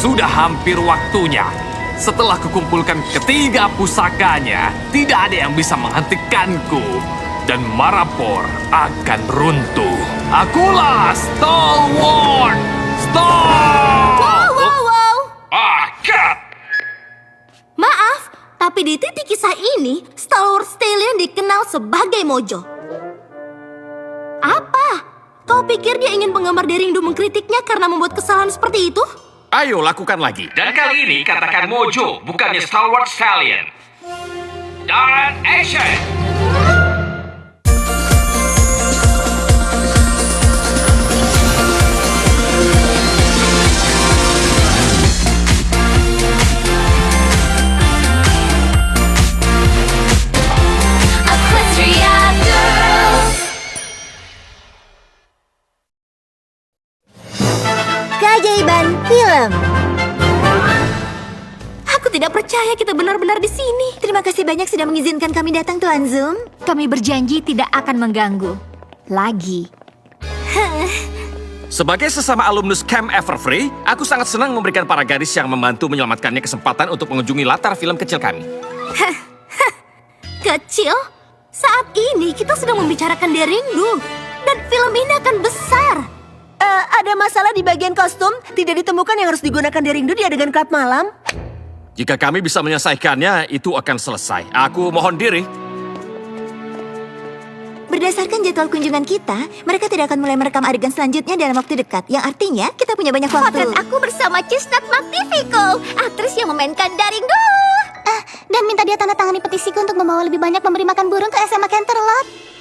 sudah hampir waktunya. Setelah kukumpulkan ketiga pusakanya, tidak ada yang bisa menghentikanku. Dan Marapor akan runtuh. Akulah Stalwart! Wow. Cut! Maaf, tapi di titik kisah ini, Stalwart Stallion dikenal sebagai Mojo. Apa? Kau pikir dia ingin penggemar Derindu mengkritiknya karena membuat kesalahan seperti itu? Ayo lakukan lagi. Dan kali ini katakan Mojo, bukannya Stalwart Stallion. Dan action! Keajaiban film. Aku tidak percaya kita benar-benar di sini. Terima kasih banyak sudah mengizinkan kami datang, Tuan Zoom. Kami berjanji tidak akan mengganggu lagi. Sebagai sesama alumnus Camp Everfree, aku sangat senang memberikan para gadis yang membantu menyelamatkannya kesempatan untuk mengunjungi latar film kecil kami. Kecil? Saat ini kita sedang membicarakan Derindu. Dan film ini akan besar. Ada masalah di bagian kostum? Tidak ditemukan yang harus digunakan Derindu di adegan klub malam? Jika kami bisa menyelesaikannya, itu akan selesai. Aku mohon diri. Berdasarkan jadwal kunjungan kita, mereka tidak akan mulai merekam adegan selanjutnya dalam waktu dekat. Yang artinya, kita punya banyak waktu. Potret aku bersama Chestnut Magnifico, aktris yang memainkan Derindu. Dan minta dia tanda tangani petisiku untuk membawa lebih banyak memberi makan burung ke SMA Canterlot.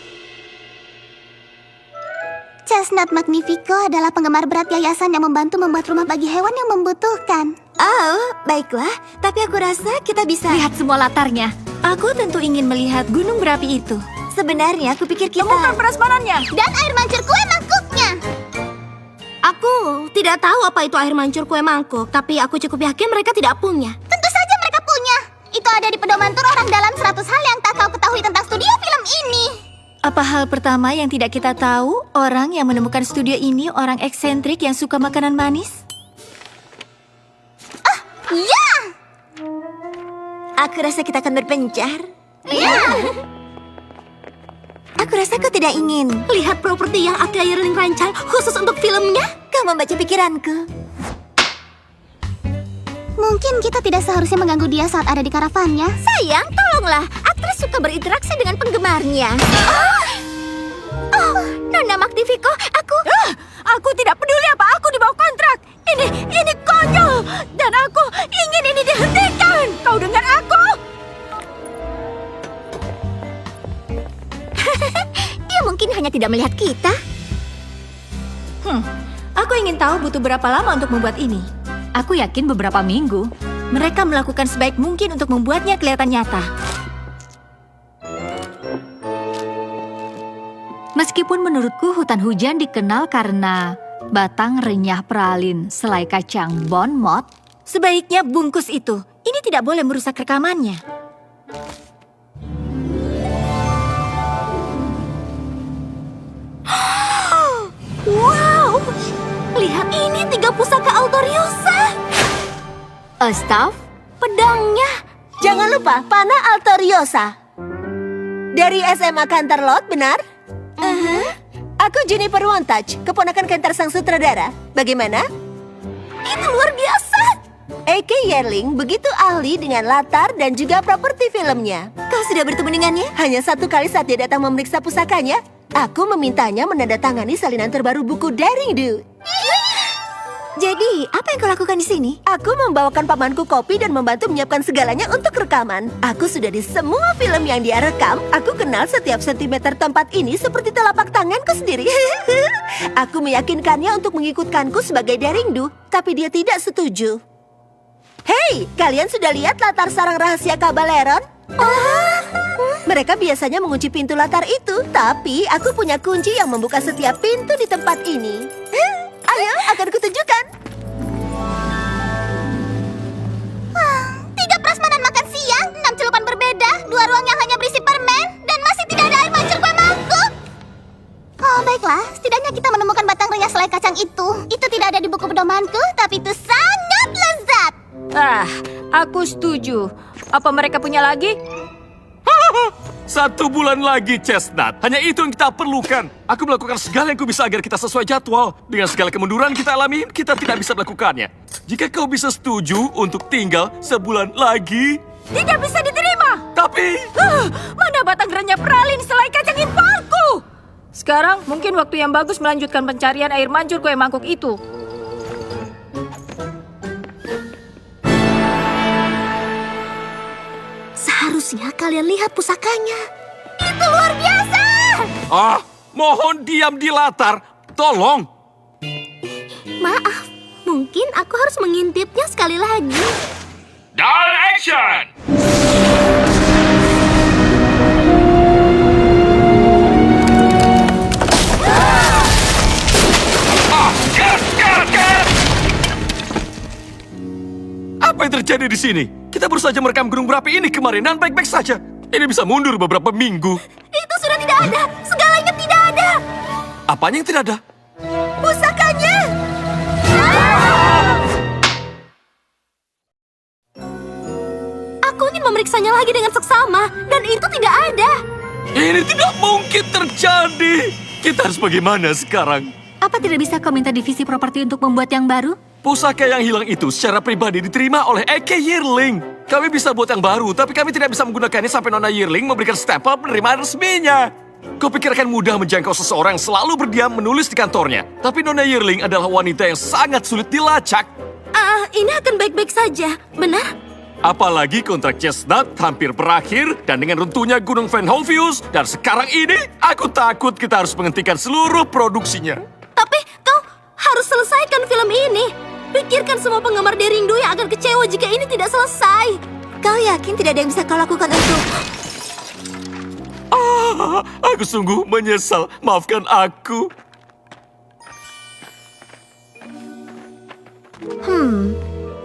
Chestnut Magnifico adalah penggemar berat yayasan yang membantu membuat rumah bagi hewan yang membutuhkan. Oh, baiklah. Tapi aku rasa kita bisa... Lihat semua latarnya. Aku tentu ingin melihat gunung berapi itu. Sebenarnya, aku pikir kita... Temukan prasmanannya dan air mancur kue mangkuknya. Aku tidak tahu apa itu air mancur kue mangkuk, tapi aku cukup yakin mereka tidak punya. Tentu saja mereka punya. Itu ada di pedoman tur orang dalam 100 hal yang tak kau ketahui tentang studio film ini. Apa hal pertama yang tidak kita tahu? Orang yang menemukan studio ini orang eksentrik yang suka makanan manis? Ya! Aku rasa kita akan berpencar. Ya! Aku rasa kau tidak ingin lihat properti yang Aka Yearling rancang khusus untuk filmnya. Kau membaca pikiranku. Mungkin kita tidak seharusnya mengganggu dia saat ada di karavannya. Sayang, tolonglah. Aktris suka berinteraksi dengan penggemarnya. Oh, Nona Magnifico, Aku tidak peduli apa aku di bawah kontrak. Ini konyol. Dan aku ingin ini dihentikan. Kau dengar aku? Dia mungkin hanya tidak melihat kita. Aku ingin tahu butuh berapa lama untuk membuat ini. Aku yakin beberapa minggu. Mereka melakukan sebaik mungkin untuk membuatnya kelihatan nyata. Meskipun menurutku hutan hujan dikenal karena batang renyah pralin selai kacang bon mot, sebaiknya bungkus itu. Ini tidak boleh merusak rekamannya. Wow! Lihat ini 3 pusaka Altoriosa. Staff? Pedangnya. Jangan lupa, panah Altoriosa. Dari SMA Canterlot, benar? Aku Juniper Wontouch, keponakan Canter sang sutradara. Bagaimana? Itu luar biasa. A.K. Yearling begitu ahli dengan latar dan juga properti filmnya. Kau sudah bertemu dengannya? Hanya 1 kali saat dia datang memeriksa pusakanya, aku memintanya menandatangani salinan terbaru buku Derindu. Jadi, apa yang kau lakukan di sini? Aku membawakan pamanku kopi dan membantu menyiapkan segalanya untuk rekaman. Aku sudah di semua film yang dia rekam. Aku kenal setiap sentimeter tempat ini seperti telapak tanganku sendiri. Aku meyakinkannya untuk mengikutkanku sebagai Derindu, tapi dia tidak setuju. Hei, kalian sudah lihat latar sarang rahasia Kabaleron? Mereka biasanya mengunci pintu latar itu, tapi aku punya kunci yang membuka setiap pintu di tempat ini. Ayo, akan kutunjukkan. 3 prasmanan makan siang, 6 celupan berbeda, 2 ruang yang hanya berisi permen, dan masih tidak ada air mancur kue mangkuk. Oh, baiklah. Setidaknya kita menemukan batang renyah selai kacang itu. Itu tidak ada di buku pedomanku, tapi itu sangat lezat. Aku setuju. Apa mereka punya lagi? 1 bulan lagi, Chestnut. Hanya itu yang kita perlukan. Aku melakukan segala yang ku bisa agar kita sesuai jadwal. Dengan segala kemunduran kita alami, kita tidak bisa melakukannya. Jika kau bisa setuju untuk tinggal sebulan lagi... Tidak bisa diterima! Tapi... Mana batang renyah pralin selai kacang imparku? Sekarang mungkin waktu yang bagus melanjutkan pencarian air mancur kue mangkuk itu. Seharusnya kalian lihat pusakanya. Itu luar biasa! Mohon diam di latar. Tolong. Maaf, mungkin aku harus mengintipnya sekali lagi. Dan action! Apa yang terjadi di sini? Kita baru saja merekam gunung berapi ini kemarin dan baik-baik saja. Ini bisa mundur beberapa minggu. Itu sudah tidak ada. Segalanya tidak ada. Apanya yang tidak ada? Pusakanya. Aku ingin memeriksanya lagi dengan seksama dan itu tidak ada. Ini tidak mungkin terjadi. Kita harus bagaimana sekarang? Apa tidak bisa kau minta divisi properti untuk membuat yang baru? Pusaka yang hilang itu secara pribadi diterima oleh Eke Yearling. Kami bisa buat yang baru, tapi kami tidak bisa menggunakannya sampai Nona Yearling memberikan stempel penerimaan resminya. Kau pikir akan mudah menjangkau seseorang yang selalu berdiam menulis di kantornya. Tapi Nona Yearling adalah wanita yang sangat sulit dilacak. Ini akan baik-baik saja, benar? Apalagi kontrak Chestnut hampir berakhir dan dengan runtuhnya Gunung Van Hovius. Dan sekarang ini, aku takut kita harus menghentikan seluruh produksinya. Tapi kau harus selesaikan film ini. Pikirkan semua penggemar Derindu yang akan kecewa jika ini tidak selesai. Kau yakin tidak ada yang bisa kau lakukan untuk... Aku sungguh menyesal. Maafkan aku.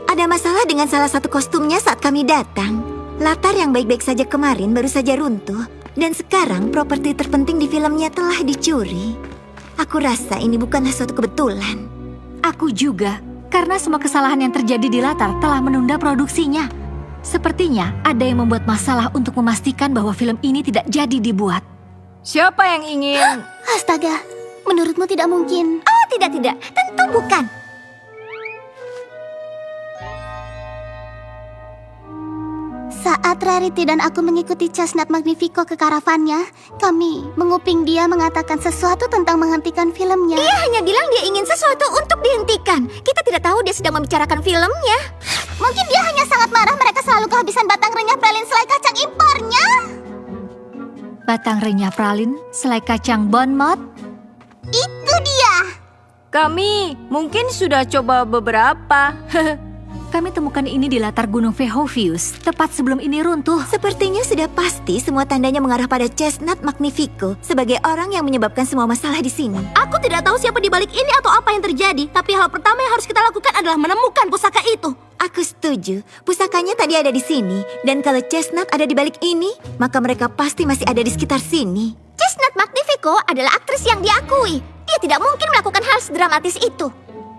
Ada masalah dengan salah satu kostumnya saat kami datang. Latar yang baik-baik saja kemarin baru saja runtuh. Dan sekarang properti terpenting di filmnya telah dicuri. Aku rasa ini bukanlah suatu kebetulan. Aku juga, karena semua kesalahan yang terjadi di latar telah menunda produksinya. Sepertinya ada yang membuat masalah untuk memastikan bahwa film ini tidak jadi dibuat. Siapa yang ingin... Astaga, menurutmu tidak mungkin? Oh, tidak. Tentu bukan. Saat Rarity dan aku mengikuti Chestnut Magnifico ke karavannya, kami menguping dia mengatakan sesuatu tentang menghentikan filmnya. Dia hanya bilang dia ingin sesuatu untuk dihentikan. Kita tidak tahu dia sedang membicarakan filmnya. Mungkin dia hanya sangat marah mereka selalu kehabisan batang renyah pralin selai kacang impornya. Batang renyah pralin, selai kacang Bon Mot. Itu dia. Kami mungkin sudah coba beberapa. Kami temukan ini di latar Gunung Vehovius, tepat sebelum ini runtuh. Sepertinya sudah pasti semua tandanya mengarah pada Chestnut Magnifico sebagai orang yang menyebabkan semua masalah di sini. Aku tidak tahu siapa di balik ini atau apa yang terjadi, tapi hal pertama yang harus kita lakukan adalah menemukan pusaka itu. Aku setuju. Pusakanya tadi ada di sini, dan kalau Chestnut ada di balik ini, maka mereka pasti masih ada di sekitar sini. Chestnut Magnifico adalah aktris yang diakui. Dia tidak mungkin melakukan hal sedramatis itu.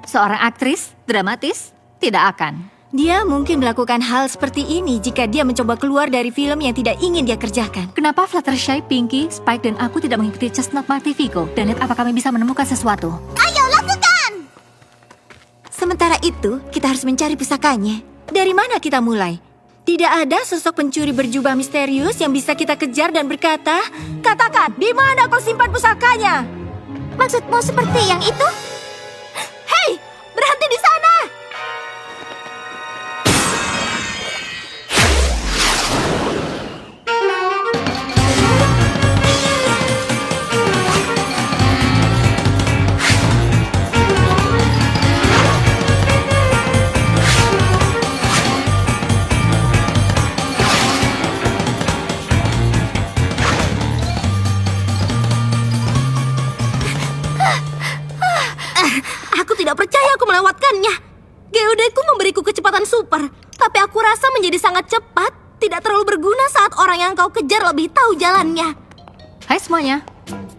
Seorang aktris dramatis? Tidak akan. Dia mungkin melakukan hal seperti ini jika dia mencoba keluar dari film yang tidak ingin dia kerjakan. Kenapa Fluttershy, Pinky, Spike, dan aku tidak mengikuti Chestnut Magnifico dan lihat apa kami bisa menemukan sesuatu? Ayo lakukan! Sementara itu, kita harus mencari pusakanya. Dari mana kita mulai? Tidak ada sosok pencuri berjubah misterius yang bisa kita kejar dan berkata, "Katakan, di mana kau simpan pusakanya?" Maksudmu seperti yang itu? Hei, berhenti di sana! Aku tidak percaya aku melewatkannya. Geodeku memberiku kecepatan super, tapi aku rasa menjadi sangat cepat. Tidak terlalu berguna saat orang yang kau kejar lebih tahu jalannya. Hai semuanya.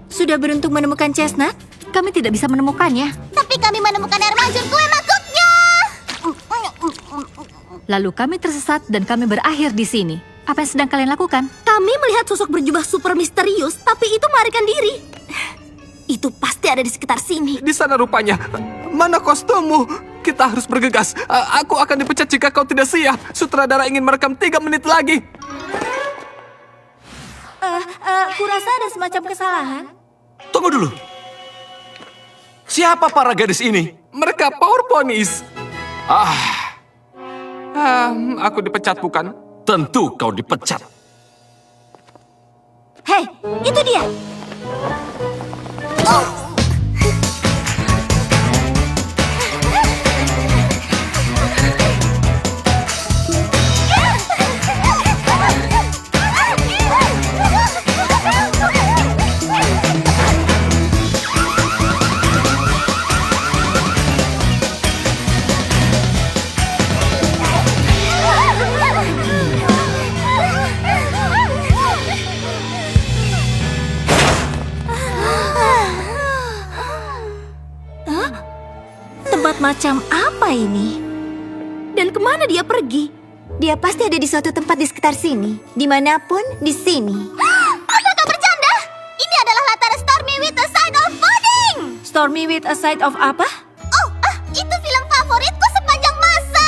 Sudah beruntung menemukan Chestnut? Kami tidak bisa menemukannya. Tapi kami menemukan air mancur kue mangkuknya. Lalu kami tersesat dan kami berakhir di sini. Apa yang sedang kalian lakukan? Kami melihat sosok berjubah super misterius, tapi itu melarikan diri. Itu pasti ada di sekitar sini. Di sana rupanya. Mana kostummu? Kita harus bergegas. Aku akan dipecat jika kau tidak siap. Sutradara ingin merekam 3 menit lagi. Kurasa ada semacam kesalahan. Tunggu dulu. Siapa para gadis ini? Mereka power ponies. Aku dipecat bukan? Tentu kau dipecat. Hei, itu dia. Tempat macam apa ini? Dan kemana dia pergi? Dia pasti ada di suatu tempat di sekitar sini. Dimanapun, di sini. Apa kau bercanda? Ini adalah latar Stormy with a Side of Pudding! Stormy with a Side of apa? Oh, itu film favoritku sepanjang masa.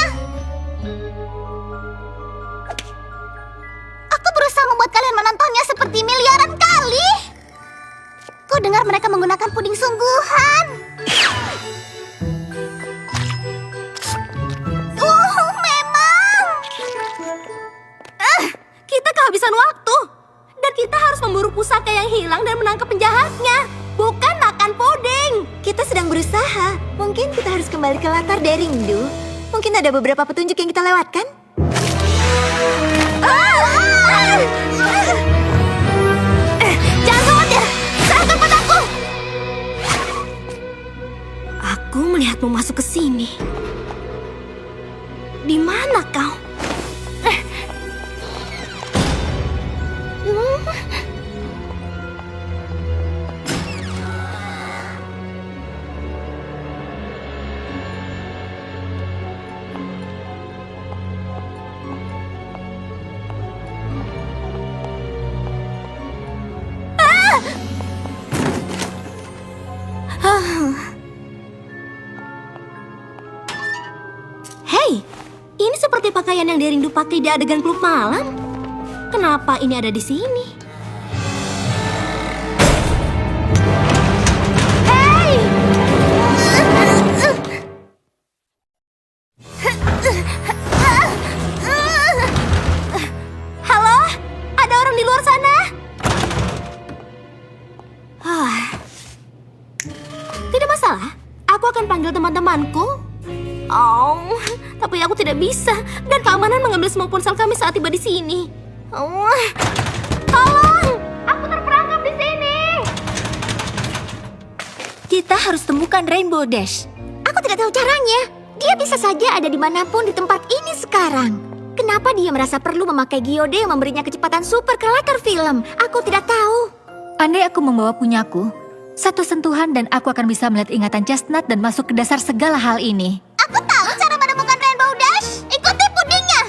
Aku berusaha membuat kalian menontonnya seperti miliaran kali. Ku dengar mereka menggunakan puding sungguhan. Memang. Kita kehabisan waktu. Dan kita harus memburu pusaka yang hilang dan menangkap penjahatnya. Bukan makan puding. Kita sedang berusaha. Mungkin kita harus kembali ke latar Derindu. Mungkin ada beberapa petunjuk yang kita lewatkan. Jangan khawatir. Serahkan padaku. Aku melihatmu masuk ke sini. Di mana kau? Hei, ini seperti pakaian yang Derindu pakai di adegan klub malam. Kenapa ini ada di sini? Hei! Halo? Ada orang di luar sana? Tidak masalah. Aku akan panggil teman-temanku. Oh, tapi aku tidak bisa. Dan keamanan mengambil semua ponsel kami saat tiba di sini. Oh, tolong! Aku terperangkap di sini. Kita harus temukan Rainbow Dash. Aku tidak tahu caranya. Dia bisa saja ada dimanapun di tempat ini sekarang. Kenapa dia merasa perlu memakai geode yang memberinya kecepatan super ke latar film? Aku tidak tahu. Andai aku membawa punyaku, satu sentuhan dan aku akan bisa melihat ingatan Chestnut dan masuk ke dasar segala hal ini. Aku tahu cara menemukan Rainbow Dash. Ikuti pudingnya.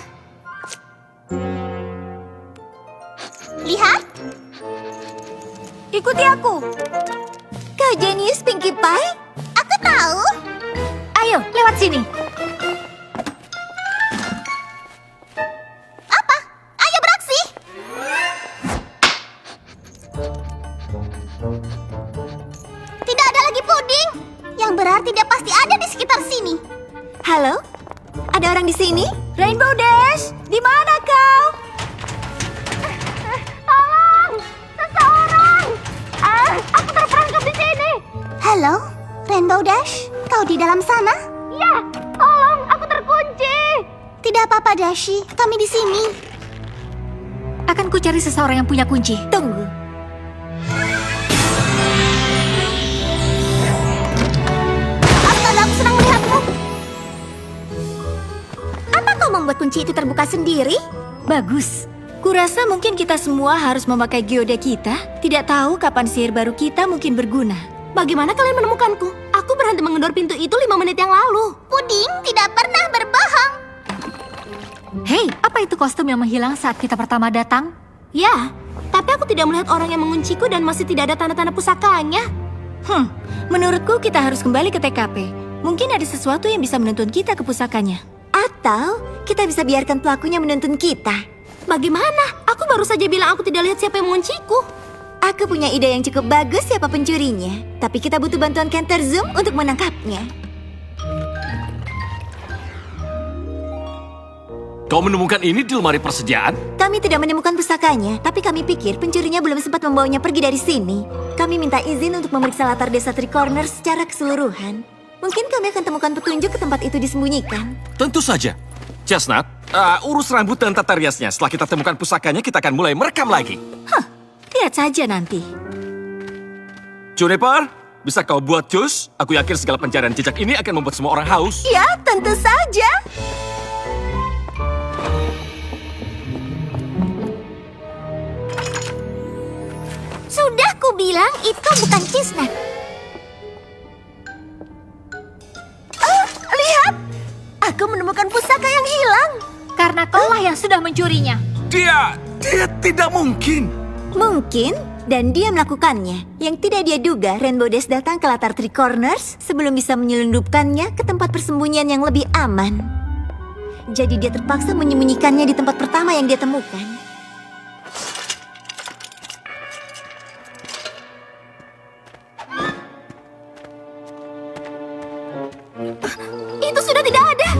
Lihat. Ikuti aku. Kau jenius, Pinkie Pie. Aku tahu. Ayo, lewat sini. Apa? Ayo beraksi. Tidak ada lagi puding. Yang berarti dia pasti ada di sekitar sini. Halo? Ada orang di sini? Rainbow Dash, di mana kau? Tolong! Seseorang! Aku terperangkap di sini. Halo? Rainbow Dash? Kau di dalam sana? Ya, tolong, aku terkunci. Tidak apa-apa, Dashi. Kami di sini. Akan ku cari seseorang yang punya kunci. Tunggu. Astaga, aku senang melihatmu. Apa kau membuat kunci itu terbuka sendiri? Bagus. Kurasa mungkin kita semua harus memakai geode kita. Tidak tahu kapan sihir baru kita mungkin berguna. Bagaimana kalian menemukanku? Aku berhenti mengendor pintu itu 5 menit yang lalu. Puding tidak pernah berbohong. Hei, apa itu kostum yang menghilang saat kita pertama datang? Ya, tapi aku tidak melihat orang yang mengunciku dan masih tidak ada tanda-tanda pusakanya. Menurutku kita harus kembali ke TKP. Mungkin ada sesuatu yang bisa menuntun kita ke pusakanya. Atau kita bisa biarkan pelakunya menuntun kita. Bagaimana? Aku baru saja bilang aku tidak lihat siapa yang mengunciku. Aku punya ide yang cukup bagus siapa pencurinya. Tapi kita butuh bantuan Canter Zoom untuk menangkapnya. Kau menemukan ini di lemari persediaan? Kami tidak menemukan pusakanya, tapi kami pikir pencurinya belum sempat membawanya pergi dari sini. Kami minta izin untuk memeriksa latar desa Three Corners secara keseluruhan. Mungkin kami akan temukan petunjuk ke tempat itu disembunyikan. Tentu saja. Chestnut, urus rambut dan tata riasnya. Setelah kita temukan pusakanya, kita akan mulai merekam lagi. Lihat saja nanti. Juniper, bisa kau buat jus? Aku yakin segala pencarian jejak ini akan membuat semua orang haus. Ya, tentu saja. Sudah kubilang itu bukan Chestnut. Oh, lihat. Aku menemukan pusaka yang hilang. Karena kaulah yang sudah mencurinya. Dia tidak mungkin. Mungkin, dan dia melakukannya. Yang tidak dia duga, Rainbow Dash datang ke latar Three Corners sebelum bisa menyelundupkannya ke tempat persembunyian yang lebih aman. Jadi dia terpaksa menyembunyikannya di tempat pertama yang dia temukan. Itu sudah tidak ada.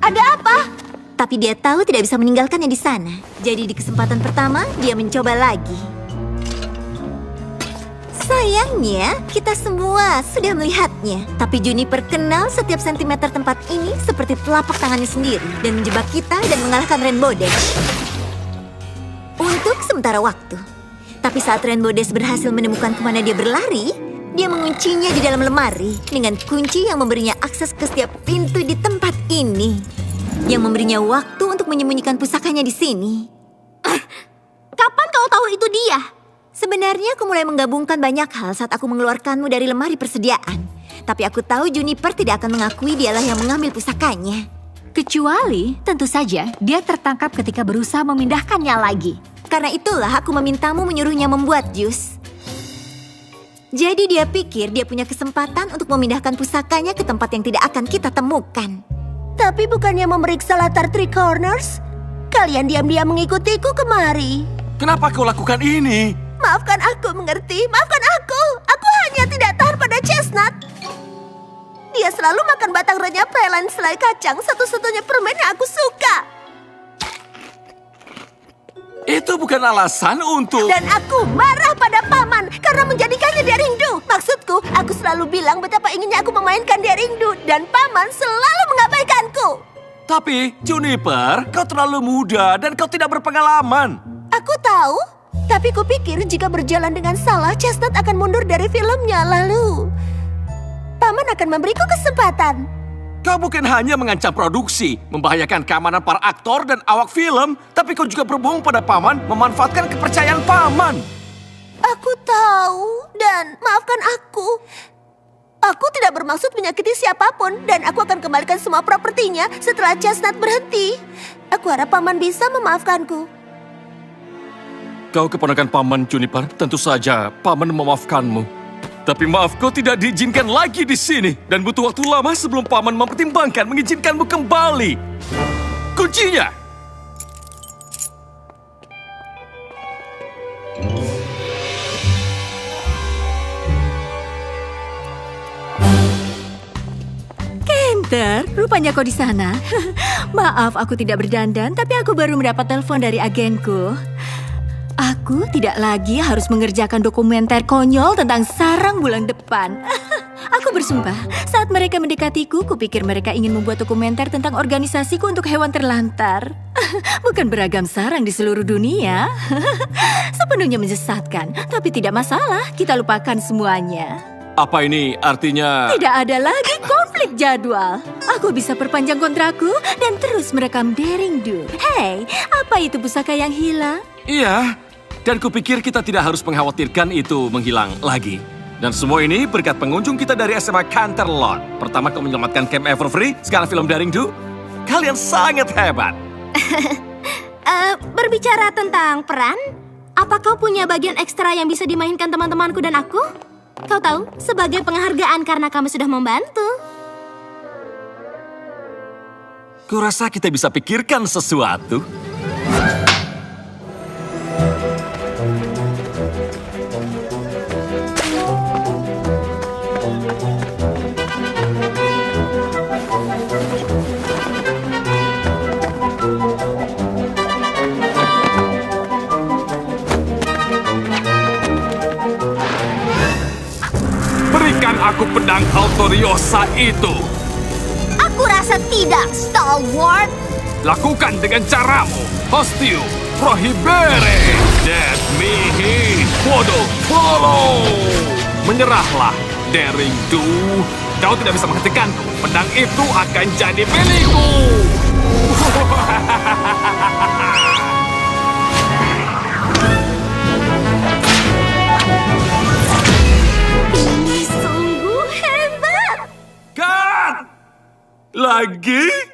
Ada apa? Tapi dia tahu tidak bisa meninggalkannya di sana. Jadi di kesempatan pertama, dia mencoba lagi. Sayangnya, kita semua sudah melihatnya. Tapi Juniper kenal setiap sentimeter tempat ini seperti telapak tangannya sendiri. Dan menjebak kita dan mengalahkan Rainbow Dash. Untuk sementara waktu. Tapi saat Rainbow Dash berhasil menemukan kemana dia berlari, dia menguncinya di dalam lemari dengan kunci yang memberinya akses ke setiap pintu di tempat ini. Yang memberinya waktu untuk menyembunyikan pusakanya di sini. Kapan kau tahu itu dia? Sebenarnya aku mulai menggabungkan banyak hal saat aku mengeluarkanmu dari lemari persediaan. Tapi aku tahu Juniper tidak akan mengakui dialah yang mengambil pusakanya. Kecuali, tentu saja, dia tertangkap ketika berusaha memindahkannya lagi. Karena itulah aku memintamu menyuruhnya membuat jus. Jadi dia pikir dia punya kesempatan untuk memindahkan pusakanya ke tempat yang tidak akan kita temukan. Tapi bukannya memeriksa latar Three Corners? Kalian diam-diam mengikutiku kemari. Kenapa kau lakukan ini? Maafkan aku, mengerti? Maafkan aku. Aku hanya tidak tahan pada Chestnut. Dia selalu makan batang renyah Prailine selai kacang, satu-satunya permen yang aku suka. Itu bukan alasan untuk... Dan aku marah pada Paman karena menjadikannya dia rindu. Maksudku, aku selalu bilang betapa inginnya aku memainkan dia rindu. Dan Paman selalu mengabaikanku. Tapi, Juniper, kau terlalu muda dan kau tidak berpengalaman. Aku tahu, tapi kupikir jika berjalan dengan salah, Chestnut akan mundur dari filmnya. Lalu, Paman akan memberiku kesempatan. Kau bukan hanya mengancam produksi, membahayakan keamanan para aktor dan awak film, tapi kau juga berbohong pada Paman, memanfaatkan kepercayaan Paman. Aku tahu, dan maafkan aku. Aku tidak bermaksud menyakiti siapapun, dan aku akan kembalikan semua propertinya setelah Chestnut berhenti. Aku harap Paman bisa memaafkanku. Kau keponakan Paman, Juniper, tentu saja Paman memaafkanmu. Tapi maaf, kau tidak diizinkan lagi di sini. Dan butuh waktu lama sebelum Paman mempertimbangkan mengizinkanmu kembali. Kuncinya! Canter, rupanya kau di sana. Maaf, aku tidak berdandan, tapi aku baru mendapat telepon dari agenku. Aku tidak lagi harus mengerjakan dokumenter konyol tentang sarang bulan depan. Aku bersumpah, saat mereka mendekatiku, kupikir mereka ingin membuat dokumenter tentang organisasiku untuk hewan terlantar. Bukan beragam sarang di seluruh dunia. Sepenuhnya menyesatkan, tapi tidak masalah, kita lupakan semuanya. Apa ini artinya? Tidak ada lagi konflik jadwal. Aku bisa perpanjang kontrakku dan terus merekam Daring Do. Hei, apa itu pusaka yang hilang? Iya, dan kupikir kita tidak harus mengkhawatirkan itu menghilang lagi. Dan semua ini berkat pengunjung kita dari SMA Canterlot. Pertama kau menyelamatkan Camp Everfree, sekarang film Daring Do. Kalian sangat hebat. Berbicara tentang peran, apa kau punya bagian ekstra yang bisa dimainkan teman-temanku dan aku? Kau tahu, sebagai penghargaan karena kami sudah membantu. Kurasa kita bisa pikirkan sesuatu. Berikan aku pedang Autoriosa itu. Aku rasa tidak, Stalwart. Lakukan dengan caramu. Hostile Prohibere. Death mihi. Wodo follow. Menyerahlah, Daring Do. Kau tidak bisa menghentikanku. Pedang itu akan jadi milikku. Ini sungguh hebat. Cut! Lagi?